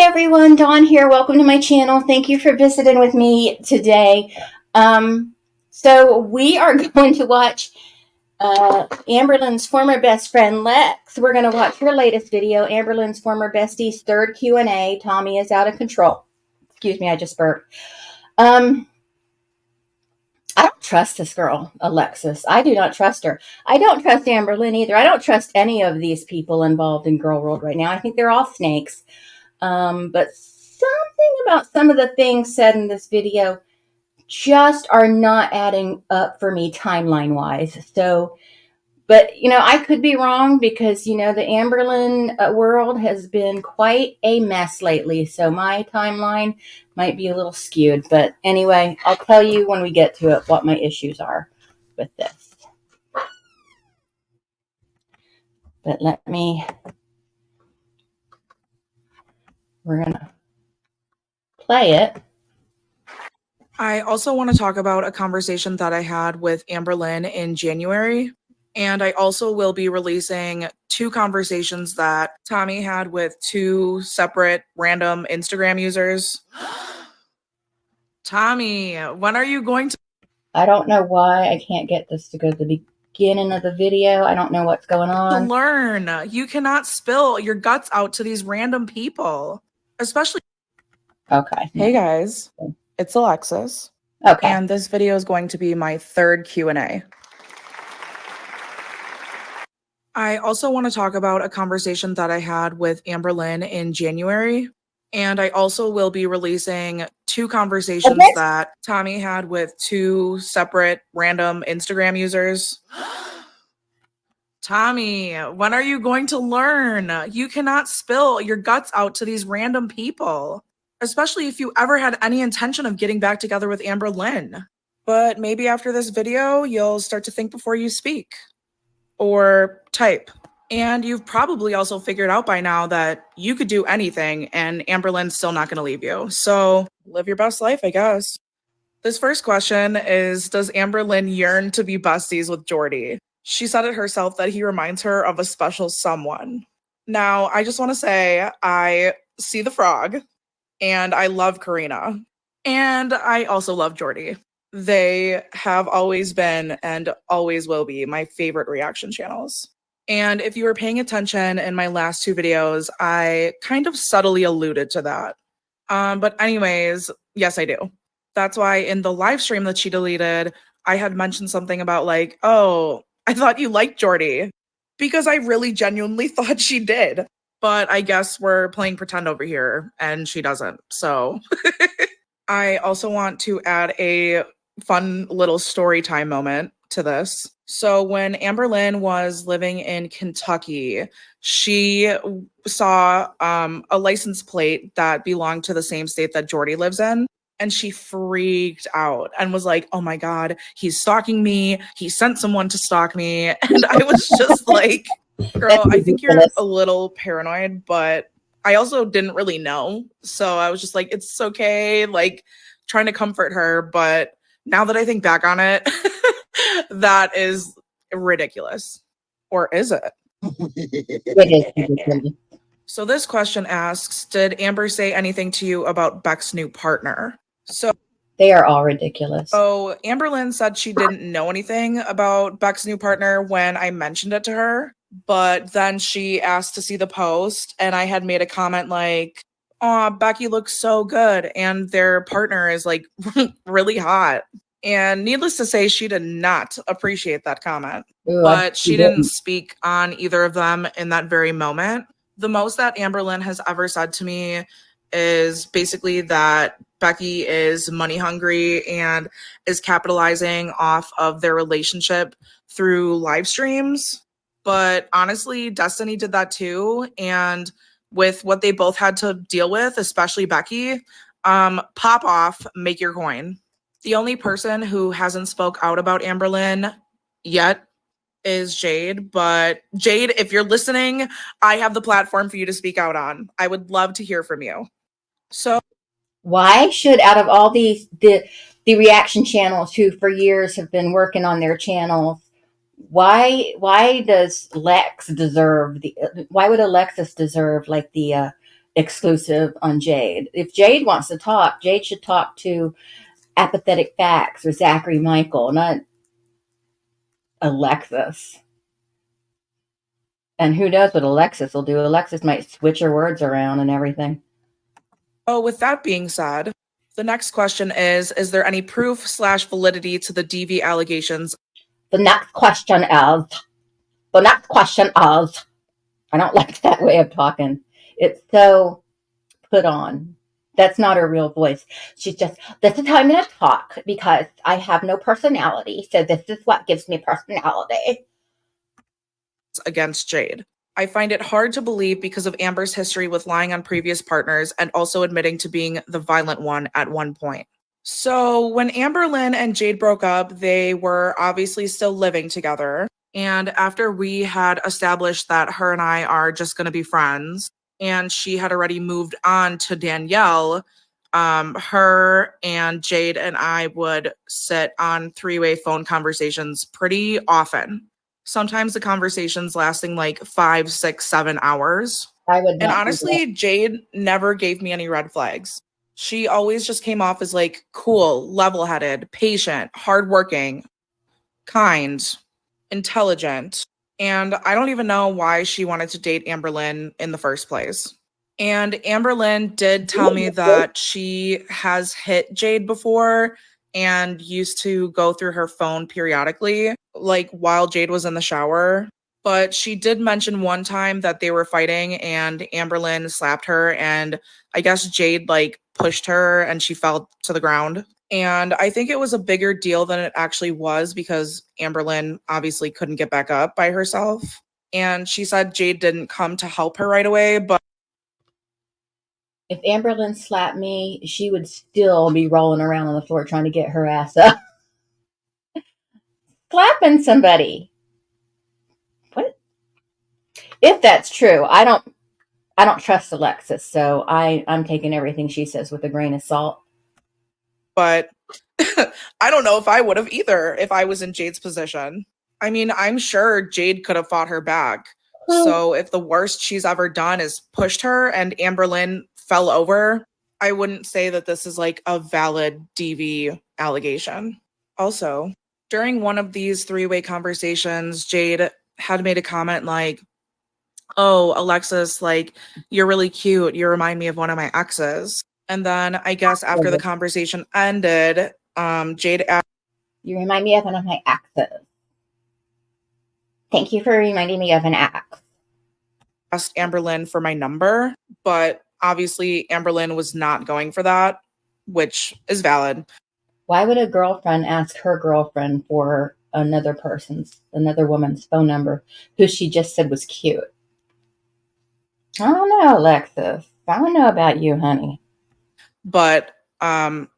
everyone, Dawn here. Welcome to my channel. Thank you for visiting with me today. So we are going to watch Amberlynn's former best friend, Lex. We're going to watch her latest video, Amberlynn's former bestie's third Q&A. Tommy is out of control. Excuse me, I just burped. I don't trust this girl, Alexis. I do not trust her. I don't trust Amberlynn either. I don't trust any of these people involved in Girl World right now. I think they're all snakes. But something about some of the things said in this video just are not adding up for me timeline-wise. So, but, I could be wrong because, the Amberlynn world has been quite a mess lately. So my timeline might be a little skewed. But anyway, I'll tell you when we get to it what my issues are with this. But we're going to play it. I also want to talk about a conversation that I had with Amberlynn in January. And I also will be releasing 2 conversations that Tommy had with 2 separate random Instagram users. Tommy, when are you going to... I don't know why I can't get this to go to the beginning of the video. I don't know what's going on. Learn. You cannot spill your guts out to these random people, especially... Okay. Hey guys, it's Alexis. Okay. And this video is going to be my third Q&A. I also want to talk about a conversation that I had with Amberlynn in January. And I also will be releasing 2 conversations that Tommy had with 2 separate random Instagram users. Tommy, when are you going to learn? You cannot spill your guts out to these random people, especially if you ever had any intention of getting back together with Amberlynn. But maybe after this video, you'll start to think before you speak. Or type. And you've probably also figured out by now that you could do anything and Amberlynn's still not going to leave you. So live your best life, I guess. This first question is, does Amberlynn yearn to be besties with Jordy? She said it herself that he reminds her of a special someone. Now, I just want to say I see the frog and I love Karina. And I also love Jordy. They have always been and always will be my favorite reaction channels. And if you were paying attention in my last 2 videos, I kind of subtly alluded to that. But anyways, yes, I do. That's why in the live stream that she deleted, I had mentioned something about like, oh, I thought you liked Jordy. Because I really genuinely thought she did. But I guess we're playing pretend over here and she doesn't. So I also want to add a fun little story time moment to this. So when Amberlynn was living in Kentucky, she saw a license plate that belonged to the same state that Jordy lives in. And she freaked out and was like, oh my God, he's stalking me. He sent someone to stalk me. And I was just like, girl, I think you're a little paranoid, but I also didn't really know. So I was just like, it's okay. Like trying to comfort her. But now that I think back on it, that is ridiculous. Or is it? It is ridiculous. So this question asks, did Amber say anything to you about Beck's new partner? So they are all ridiculous. So Amberlynn said she didn't know anything about Beck's new partner when I mentioned it to her. But then she asked to see the post and I had made a comment like, oh, Becky looks so good. And their partner is like really hot. And needless to say, she did not appreciate that comment. Ooh, but she didn't speak on either of them in that very moment. The most that Amberlynn has ever said to me is basically that Becky is money hungry and is capitalizing off of their relationship through live streams. But honestly, Destiny did that too. And with what they both had to deal with, especially Becky, pop off, make your coin. The only person who hasn't spoke out about Amberlynn yet is Jade. But Jade, if you're listening, I have the platform for you to speak out on. I would love to hear from you. So why should, out of all these, the reaction channels who for years have been working on their channels, why does Lex deserve why would Alexis deserve like the exclusive on Jade. If Jade wants to talk, Jade should talk to Apathetic Facts or Zachary Michael, not Alexis. And who knows what Alexis will do? Alexis might switch her words around and everything. Oh, with that being said, the next question is there any proof / validity to the DV allegations? The next question is, I don't like that way of talking. It's so put on. That's not her real voice. She's just, this is how I'm going to talk because I have no personality. So this is what gives me personality. Against Jade. I find it hard to believe because of Amber's history with lying on previous partners and also admitting to being the violent one at one point. So when Amberlynn and Jade broke up, they were obviously still living together. And after we had established that her and I are just going to be friends, and she had already moved on to Danielle, her and Jade and I would sit on three-way phone conversations pretty often. Sometimes the conversations lasting like 5, 6, 7 hours. I would And not do honestly, Jade never gave me any red flags. She always just came off as like cool, level-headed, patient, hardworking, kind, intelligent. And I don't even know why she wanted to date Amberlynn in the first place. And Amberlynn did tell me that she has hit Jade before and used to go through her phone periodically, like while Jade was in the shower. But she did mention one time that they were fighting and Amberlynn slapped her, and I guess Jade like pushed her and she fell to the ground. And I think it was a bigger deal than it actually was because Amberlynn obviously couldn't get back up by herself. And she said Jade didn't come to help her right away, but if Amberlynn slapped me, she would still be rolling around on the floor trying to get her ass up. Slapping somebody. What? If that's true, I don't trust Alexis, so I'm taking everything she says with a grain of salt. but I don't know if I would have either if I was in Jade's position. I mean, I'm sure Jade could have fought her back. So if the worst she's ever done is pushed her and Amberlynn fell over, I wouldn't say that this is like a valid DV allegation. Also, during one of these three-way conversations, Jade had made a comment like, "Oh, Alexis, like, you're really cute. You remind me of one of my exes." And then I guess after the conversation ended, Jade asked, You remind me of one of my exes. Thank you for reminding me of an ex. Amberlynn for my number, but obviously Amberlynn was not going for that, which is valid. Why would a girlfriend ask her girlfriend for another woman's phone number who she just said was cute? I don't know, Alexis. I don't know about you, honey. But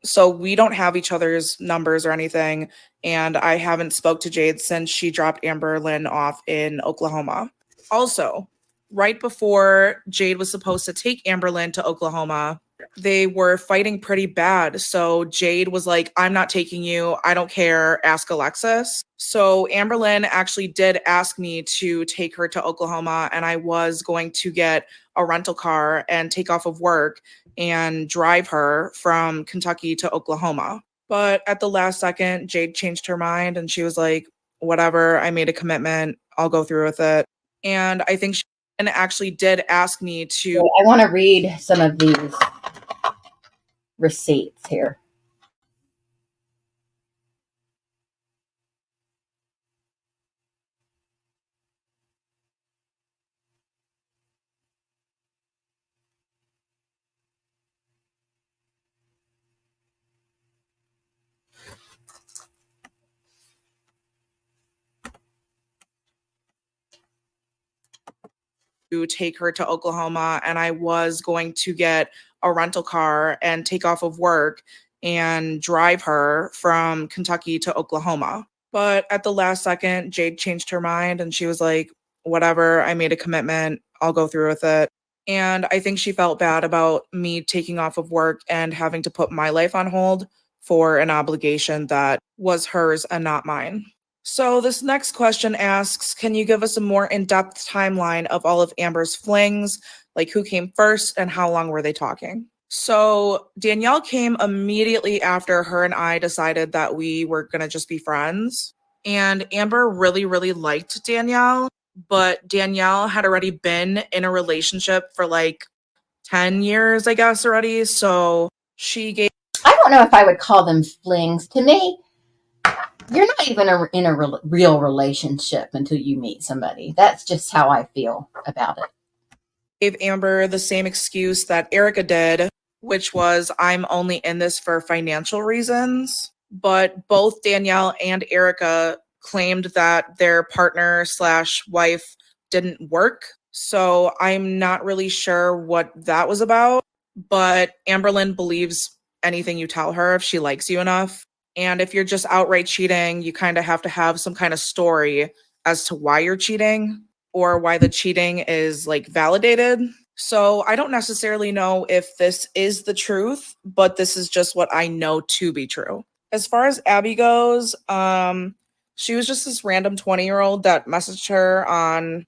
so we don't have each other's numbers or anything, and I haven't spoke to Jade since she dropped Amberlynn off in Oklahoma. Also, right before Jade was supposed to take Amberlynn to Oklahoma, they were fighting pretty bad. So Jade was like, "I'm not taking you. I don't care. Ask Alexis." So Amberlynn actually did ask me to take her to Oklahoma, and I was going to get a rental car and take off of work and drive her from Kentucky to Oklahoma. But at the last second, Jade changed her mind and she was like, "Whatever, I made a commitment. I'll go through with it." And I think she actually did ask me to. I want to read some of these receipts here. To take her to Oklahoma, and I was going to get a rental car and take off of work and drive her from Kentucky to Oklahoma. But at the last second, Jade changed her mind and she was like, "Whatever, I made a commitment. I'll go through with it." And I think she felt bad about me taking off of work and having to put my life on hold for an obligation that was hers and not mine. So, this next question asks, can you give us a more in depth timeline of all of Amber's flings? Like, who came first and how long were they talking? So, Danielle came immediately after her and I decided that we were going to just be friends. And Amber really, really liked Danielle, but Danielle had already been in a relationship for like 10 years, I guess, already. So, she gave. I don't know if I would call them flings. To me, you're not even in a real relationship until you meet somebody. That's just how I feel about it. Gave Amber the same excuse that Erica did, which was, I'm only in this for financial reasons. But both Danielle and Erica claimed that their partner slash wife didn't work. So I'm not really sure what that was about. But Amberlynn believes anything you tell her if she likes you enough. And if you're just outright cheating, you kind of have to have some kind of story as to why you're cheating or why the cheating is like validated. So I don't necessarily know if this is the truth, but this is just what I know to be true. As far as Abby goes, she was just this random 20-year-old that messaged her on,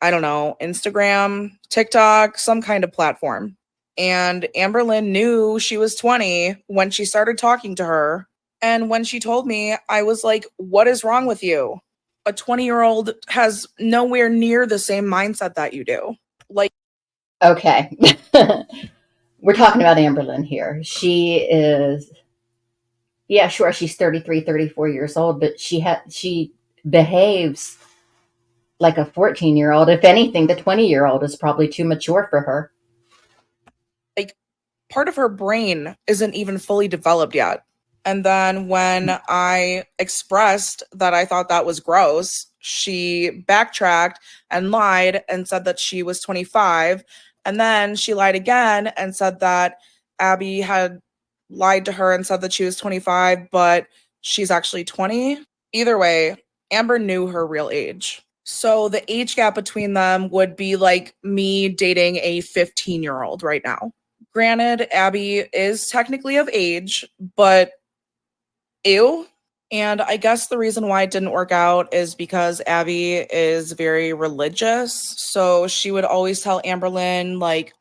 I don't know, Instagram, TikTok, some kind of platform. And Amberlynn knew she was 20 when she started talking to her. And when she told me, I was like, what is wrong with you? A 20-year-old has nowhere near the same mindset that you do. Like, Okay. We're talking about Amberlynn here. She is, yeah, sure, she's 33, 34 years old, but she behaves like a 14-year-old. If anything, the 20-year-old is probably too mature for her. like part of her brain isn't even fully developed yet. And then when I expressed that I thought that was gross, she backtracked and lied and said that she was 25. And then she lied again and said that Abby had lied to her and said that she was 25, but she's actually 20. Either way, Amber knew her real age. So the age gap between them would be like me dating a 15-year-old right now. Granted, Abby is technically of age, but ew. And I guess the reason why it didn't work out is because Abby is very religious. So she would always tell Amberlynn, like,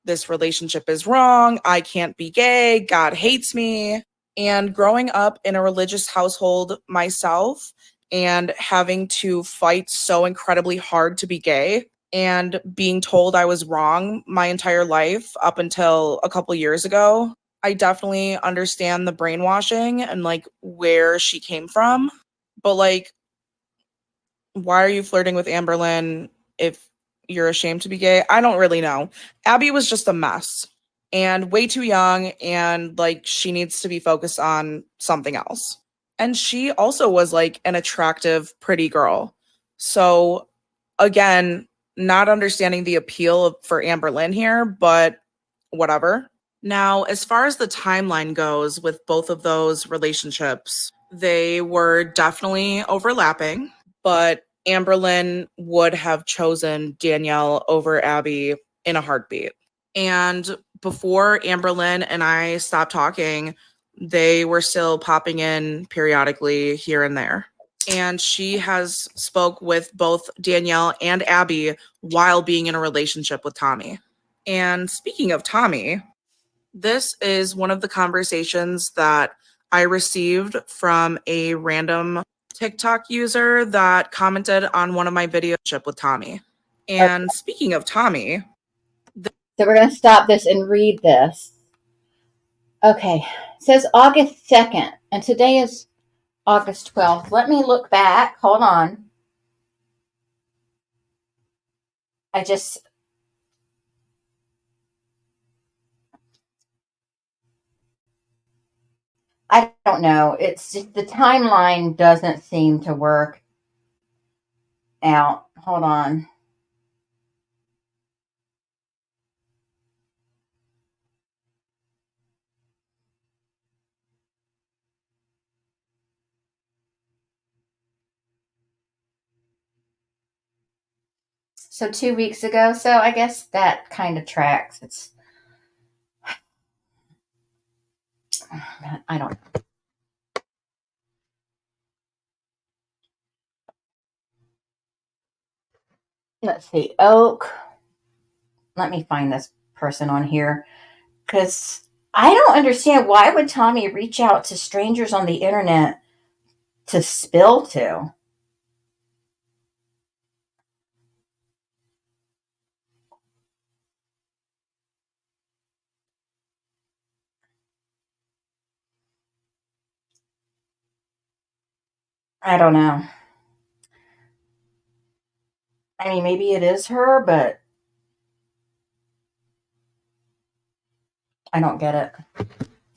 this relationship is wrong. I can't be gay. God hates me. And growing up in a religious household myself and having to fight so incredibly hard to be gay and being told I was wrong my entire life up until a couple years ago, I definitely understand the brainwashing and like where she came from. But like, why are you flirting with Amberlynn if you're ashamed to be gay? I don't really know. Abby was just a mess and way too young, and like she needs to be focused on something else. And she also was like an attractive, pretty girl. So again, not understanding the appeal for Amberlynn here, but whatever. Now, as far as the timeline goes with both of those relationships, they were definitely overlapping, but Amberlynn would have chosen Danielle over Abby in a heartbeat. And before Amberlynn and I stopped talking, they were still popping in periodically here and there. And she has spoke with both Danielle and Abby while being in a relationship with Tommy. And speaking of Tommy, this is one of the conversations that I received from a random TikTok user that commented on one of my videos with Tommy. And speaking of Tommy, So we're going to stop this and read this. Okay. It says August 2nd, and today is August 12th. Let me look back. Hold on. I just, I don't know. It's just the timeline doesn't seem to work out. Hold on. So 2 weeks ago. So I guess that kind of tracks. It's, I don't Let's see. Oak. Let me find this person on here because I don't understand why would Tommy reach out to strangers on the internet to spill to? I don't know. I mean, maybe it is her, but I don't get it.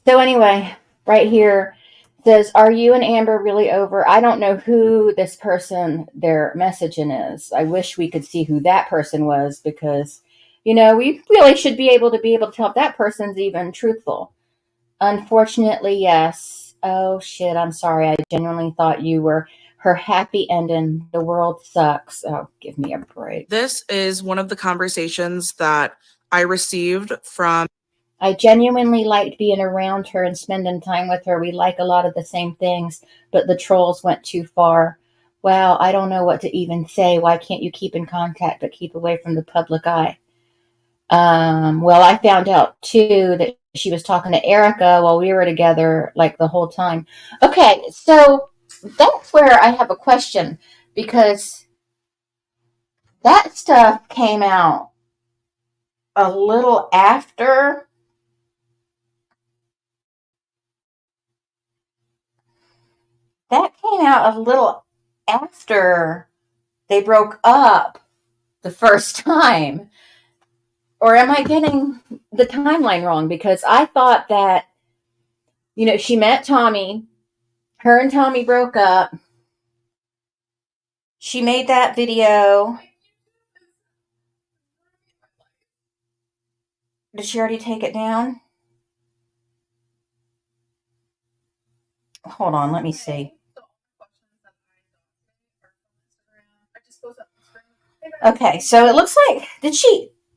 So anyway, right here says, "Are you and Amber really over?" I don't know who this person they're messaging is. I wish we could see who that person was because, we really should be able to tell if that person's even truthful. Unfortunately, yes. Oh shit, I'm sorry. I genuinely thought you were her happy ending. The world sucks. Oh, give me a break. This is one of the conversations that I received from. I genuinely liked being around her and spending time with her. We like a lot of the same things, but the trolls went too far. Wow, I don't know what to even say. Why can't you keep in contact but keep away from the public eye? Well, I found out too that she was talking to Erica while we were together, like the whole time. Okay, so that's where I have a question because that stuff came out a little after. That came out a little after they broke up the first time. Or am I getting the timeline wrong? Because I thought that, she met Tommy, her and Tommy broke up. She made that video. Did she already take it down? Hold on, let me see. Okay, so it looks like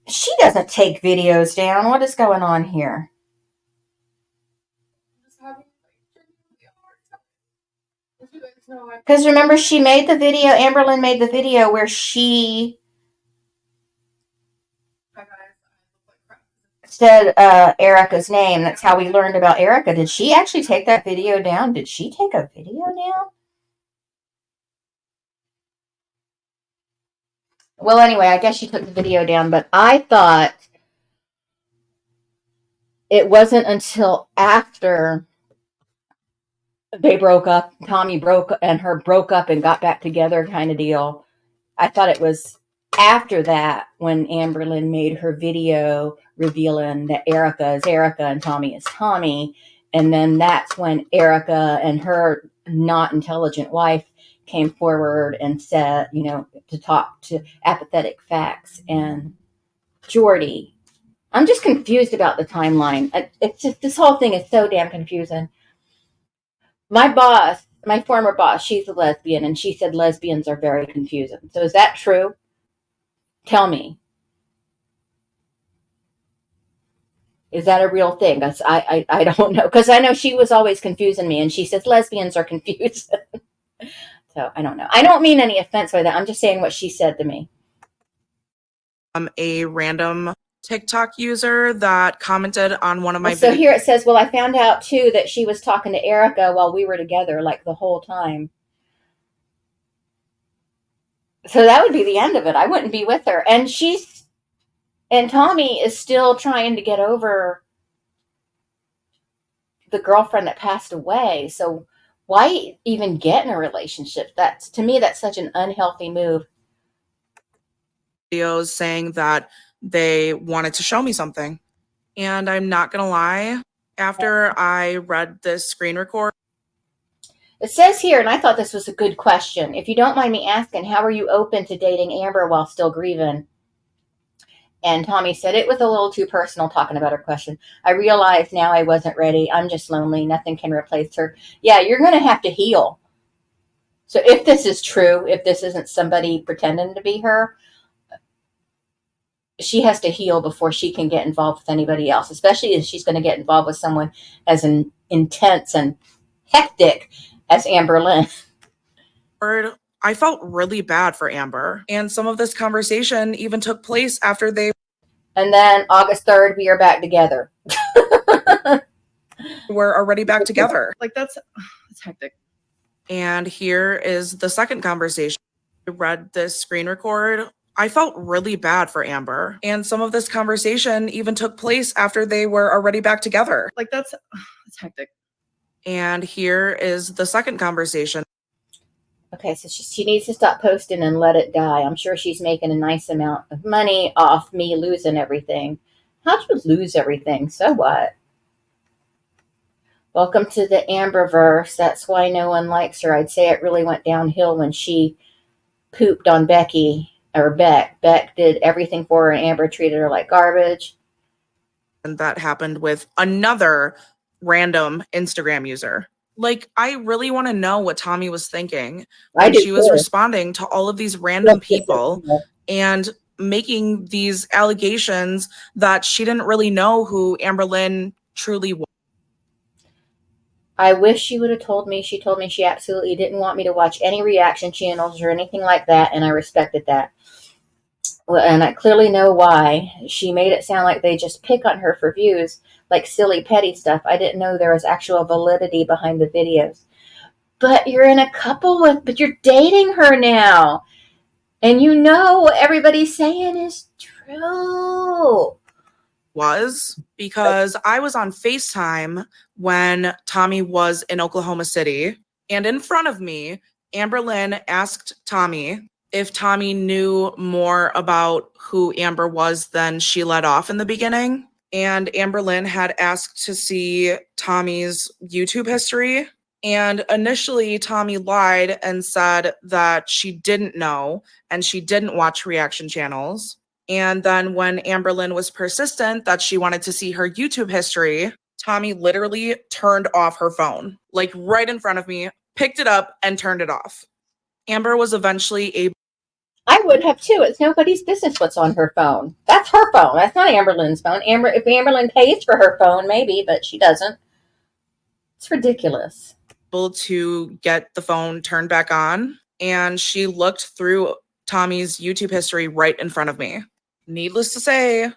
she doesn't take videos down. What is going on here? Because remember, she made the video, Amberlynn made the video where she said Erica's name. That's how we learned about Erica. Did she actually take that video down? Did she take a video down? Well, anyway, I guess she took the video down, but I thought it wasn't until after they broke up, Tommy broke and her broke up and got back together kind of deal. I thought it was after that when Amberlynn made her video revealing that Erica is Erica and Tommy is Tommy. And then that's when Erica and her not intelligent wife came forward and said, to talk to apathetic facts and Jordy. I'm just confused about the timeline. It's just this whole thing is so damn confusing. My boss, my former boss, she's a lesbian, and she said lesbians are very confusing. So is that true? Tell me. Is that a real thing? I don't know. Because I know she was always confusing me, and she says lesbians are confused. So I don't know. I don't mean any offense by that. I'm just saying what she said to me. A random TikTok user that commented on one of my So here it says, well, I found out too that she was talking to Erica while we were together, like the whole time. So that would be the end of it. I wouldn't be with her. And Tommy is still trying to get over the girlfriend that passed away. So why even get in a relationship? To me, that's such an unhealthy move. Videos saying that they wanted to show me something. And I'm not going to lie, after I read this screen record, it says here, and I thought this was a good question. If you don't mind me asking, how are you open to dating Amber while still grieving? And Tommy said it was a little too personal talking about her question. I realized now I wasn't ready. I'm just lonely. Nothing can replace her. Yeah, you're going to have to heal. So if this is true, if this isn't somebody pretending to be her, she has to heal before she can get involved with anybody else, especially if she's going to get involved with someone as intense and hectic as Amberlynn. I I felt really bad for Amber. And some of this conversation even took place after they And then August 3rd, we are back together. were already back together. Like, that's hectic. And here is the second conversation. I read this screen record. I felt really bad for Amber. And some of this conversation even took place after they were already back together. Like, that's hectic. And here is the second conversation. Okay, so she needs to stop posting and let it die. I'm sure she's making a nice amount of money off me losing everything. How'd you lose everything? So what? Welcome to the Amberverse. That's why no one likes her. I'd say it really went downhill when she pooped on Becky, or Beck. Beck did everything for her, and Amber treated her like garbage. And that happened with another random Instagram user. Like, I really want to know what Tommy was thinking when she was responding to all of these random people and making these allegations that she didn't really know who Amberlynn truly was. I wish she would have told me. She told me she absolutely didn't want me to watch any reaction channels or anything like that, and I respected that. Well, and I clearly know why. She made it sound like they just pick on her for views, like silly, petty stuff. I didn't know there was actual validity behind the videos. But you're in a couple but you're dating her now. And you know what everybody's saying is true. Was because I was on FaceTime when Tommy was in Oklahoma City, and in front of me, Amberlynn asked Tommy if Tommy knew more about who Amber was than she let off in the beginning. And Amberlynn had asked to see Tommy's YouTube history. And initially, Tommy lied and said that she didn't know and she didn't watch reaction channels. And then when Amberlynn was persistent that she wanted to see her YouTube history, Tommy literally turned off her phone, like right in front of me, picked it up and turned it off. Amber was eventually able. I would have too. It's nobody's business what's on her phone. That's her phone. That's not Amberlynn's phone. If Amberlynn pays for her phone, maybe, but she doesn't. It's ridiculous. To get the phone turned back on, and she looked through Tommy's YouTube history right in front of me. Needless to say.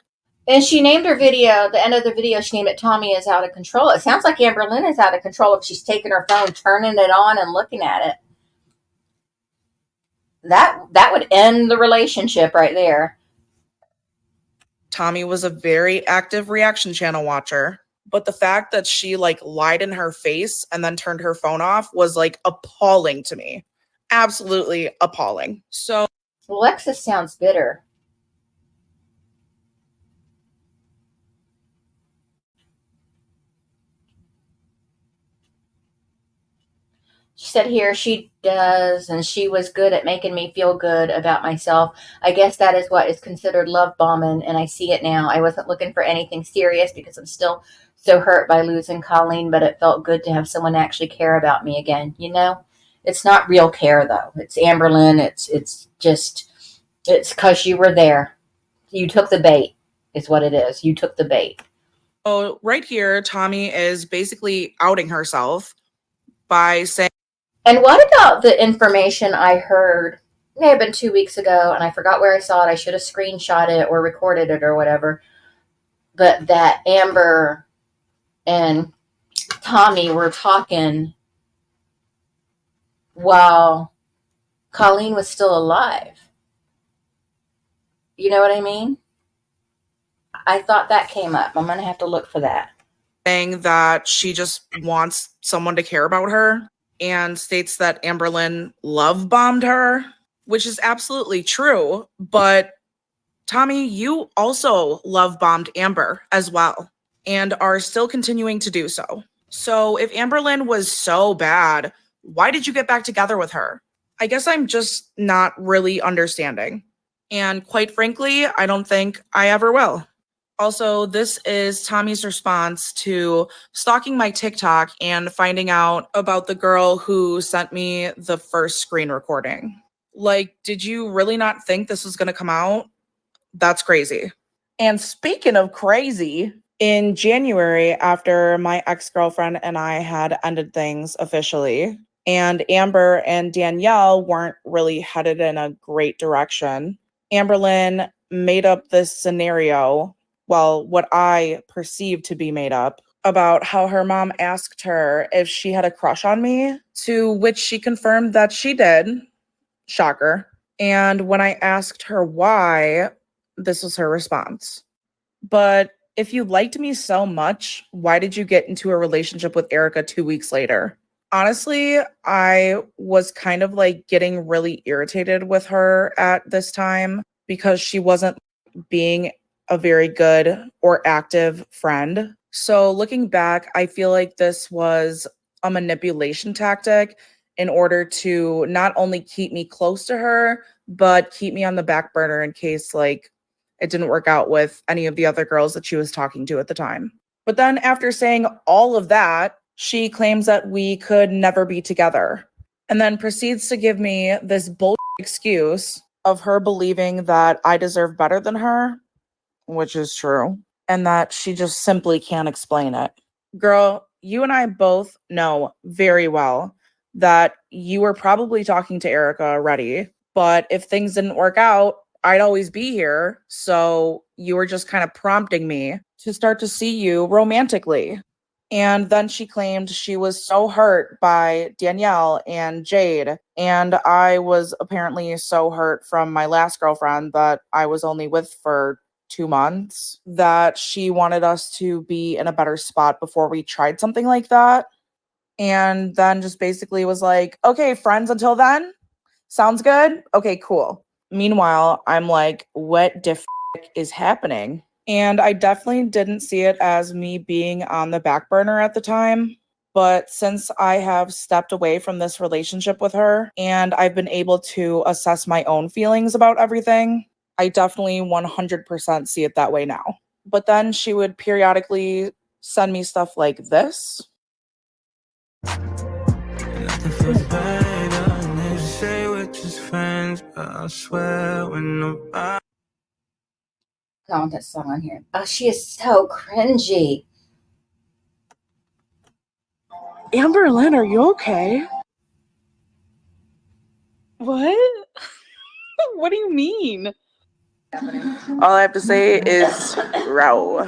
And she named her video, the end of the video, she named it Tommy is out of control. It sounds like Amberlynn is out of control if she's taking her phone, turning it on, and looking at it. That would end the relationship right there. Tommy was a very active reaction channel watcher, but the fact that she lied in her face and then turned her phone off was appalling to me. Absolutely appalling. So Alexis sounds bitter. She said here she does, and she was good at making me feel good about myself. I guess that is what is considered love bombing, and I see it now. I wasn't looking for anything serious because I'm still so hurt by losing Colleen, but it felt good to have someone actually care about me again. You know, it's not real care though. It's Amberlynn. It's because you were there. You took the bait, is what it is. You took the bait. Oh, right here, Tommy is basically outing herself by saying. And what about the information I heard? It may have been 2 weeks ago, and I forgot where I saw it. I should have screenshot it or recorded it or whatever. But that Amber and Tommy were talking while Colleen was still alive. You know what I mean? I thought that came up. I'm going to have to look for that. Saying that she just wants someone to care about her, and states that Amberlynn love bombed her, which is absolutely true. But Tommy, you also love bombed Amber as well, and are still continuing to do so. So if Amberlynn was so bad, why did you get back together with her? I guess I'm just not really understanding. And quite frankly, I don't think I ever will. Also, this is Tommy's response to stalking my TikTok and finding out about the girl who sent me the first screen recording. Did you really not think this was going to come out? That's crazy. And speaking of crazy, in January, after my ex-girlfriend and I had ended things officially, and Amber and Danielle weren't really headed in a great direction. Amberlynn made up this scenario, well, what I perceived to be made up, about how her mom asked her if she had a crush on me, to which she confirmed that she did. Shocker. And when I asked her why, this was her response. But if you liked me so much, why did you get into a relationship with Erica 2 weeks later? Honestly, I was kind of like getting really irritated with her at this time because she wasn't being a very good or active friend. So looking back, I feel like this was a manipulation tactic in order to not only keep me close to her, but keep me on the back burner in case like it didn't work out with any of the other girls that she was talking to at the time. But then after saying all of that, she claims that we could never be together and then proceeds to give me this bullshit excuse of her believing that I deserve better than her, which is true, and that she just simply can't explain it. Girl, you and I both know very well that you were probably talking to Erica already, but if things didn't work out, I'd always be here. So you were just kind of prompting me to start to see you romantically. And then she claimed she was so hurt by Danielle and Jade. And I was apparently so hurt from my last girlfriend that I was only with for 2 months that she wanted us to be in a better spot before we tried something like that. And then just basically was like, okay, friends until then. Sounds good? Okay, cool. Meanwhile, I'm like, what the is happening? And I definitely didn't see it as me being on the back burner at the time. But since I have stepped away from this relationship with her and I've been able to assess my own feelings about everything, I definitely 100% see it that way now. But then she would periodically send me stuff like this. Nothing feels better than they say we're just friends, but I swear when nobody. I want that song on here. Oh, she is so cringy. Amberlynn, are you okay? What? What do you mean? All I have to say is row.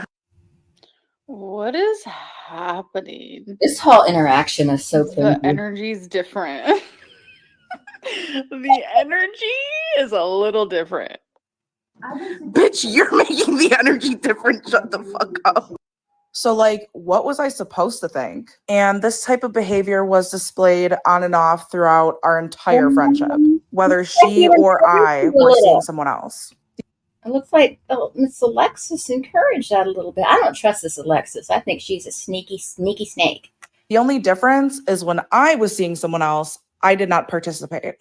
What is happening? This whole interaction is so The cringy. energy is different. The energy is a little different. Bitch, you're making the energy different. Shut the fuck up. So, like, what was I supposed to think? And this type of behavior was displayed on and off throughout our entire friendship, whether she or I were seeing someone else. It looks like Miss Alexis encouraged that a little bit. I don't trust this Alexis. I think she's a sneaky snake. The only difference is when I was seeing someone else, I did not participate.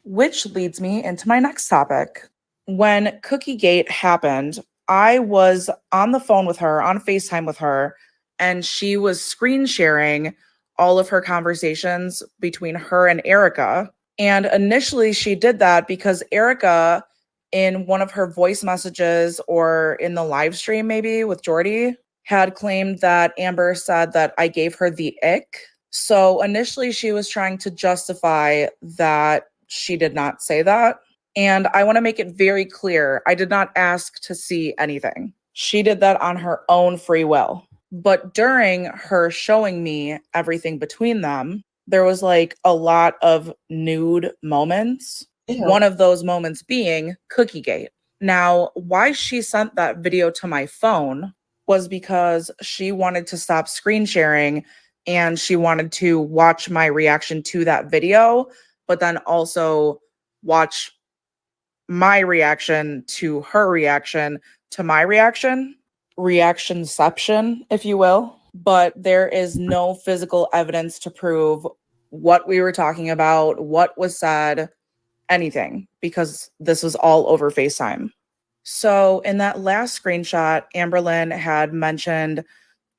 Which leads me into my next topic. When Cookiegate happened, I was on the phone with her, on FaceTime with her, and she was screen sharing all of her conversations between her and Erica. And initially she did that because Erica, in one of her voice messages or in the live stream maybe with Jordy, had claimed that Amber said that I gave her the ick. So initially she was trying to justify that she did not say that. And I want to make it very clear, I did not ask to see anything. She did that on her own free will. But during her showing me everything between them, there was like a lot of nude moments. Ew. One of those moments being Cookiegate. Now, why she sent that video to my phone was because she wanted to stop screen sharing and she wanted to watch my reaction to that video, but then also watch my reaction to her reaction to my reactionception, if you will. But there is no physical evidence to prove what we were talking about, what was said, anything, because this was all over FaceTime. So in that last screenshot, Amberlynn had mentioned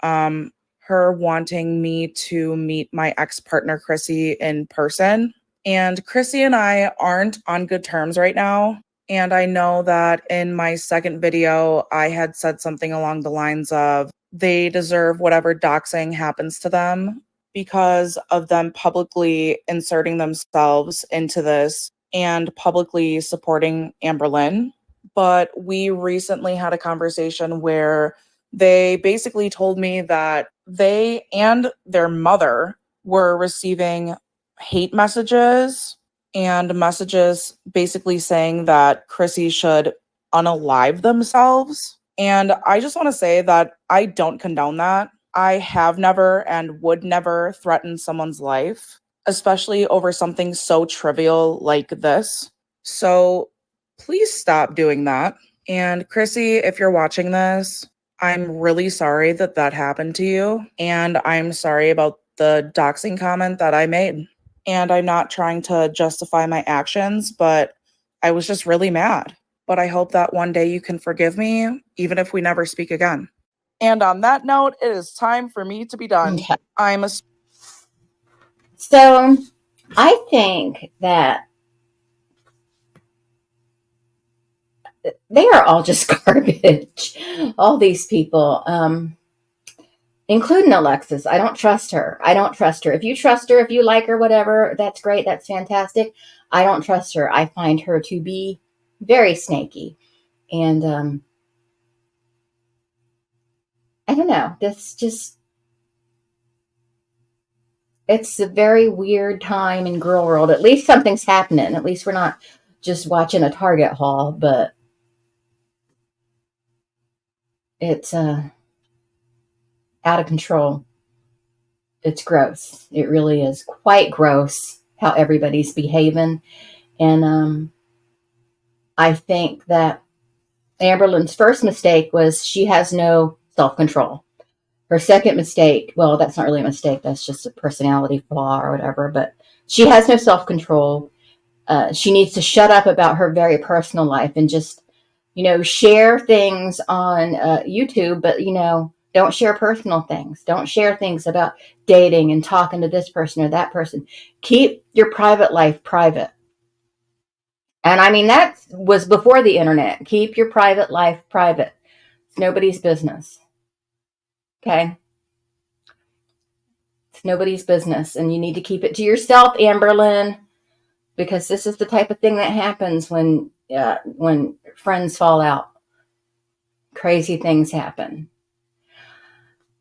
her wanting me to meet my ex-partner Chrissy in person. And Chrissy and I aren't on good terms right now. And I know that in my second video, I had said something along the lines of, they deserve whatever doxing happens to them. because of them publicly inserting themselves into this and publicly supporting Amberlynn. But we recently had a conversation where they basically told me that they and their mother were receiving hate messages and messages basically saying that Chrissy should unalive themselves. And I just want to say that I don't condone that. I have never and would never threaten someone's life, especially over something so trivial like this. So please stop doing that. And Chrissy, if you're watching this, I'm really sorry that that happened to you. And I'm sorry about the doxing comment that I made. And I'm not trying to justify my actions, but I was just really mad. But I hope that one day you can forgive me, even if we never speak again. And on that note, it is time for me to be done. Okay. I'm a So I think that they are all just garbage. All these people, including Alexis. I don't trust her. I don't trust her. If you trust her, if you like her, whatever, that's great. That's fantastic. I don't trust her. I find her to be very snaky. And I don't know. This just, it's a very weird time in girl world. At least something's happening. At least we're not just watching a Target haul, but it's out of control. It's gross. It really is quite gross how everybody's behaving. And I think that Amberlynn's first mistake was she has no self-control. Her second mistake, well, that's not really a mistake. That's just a personality flaw or whatever. But she has no self-control. She needs to shut up about her very personal life and just, share things on YouTube, but, don't share personal things. Don't share things about dating and talking to this person or that person. Keep your private life private. And I mean, that was before the internet. Keep your private life private. It's nobody's business. Okay? It's nobody's business. And you need to keep it to yourself, Amberlynn, because this is the type of thing that happens when friends fall out. Crazy things happen.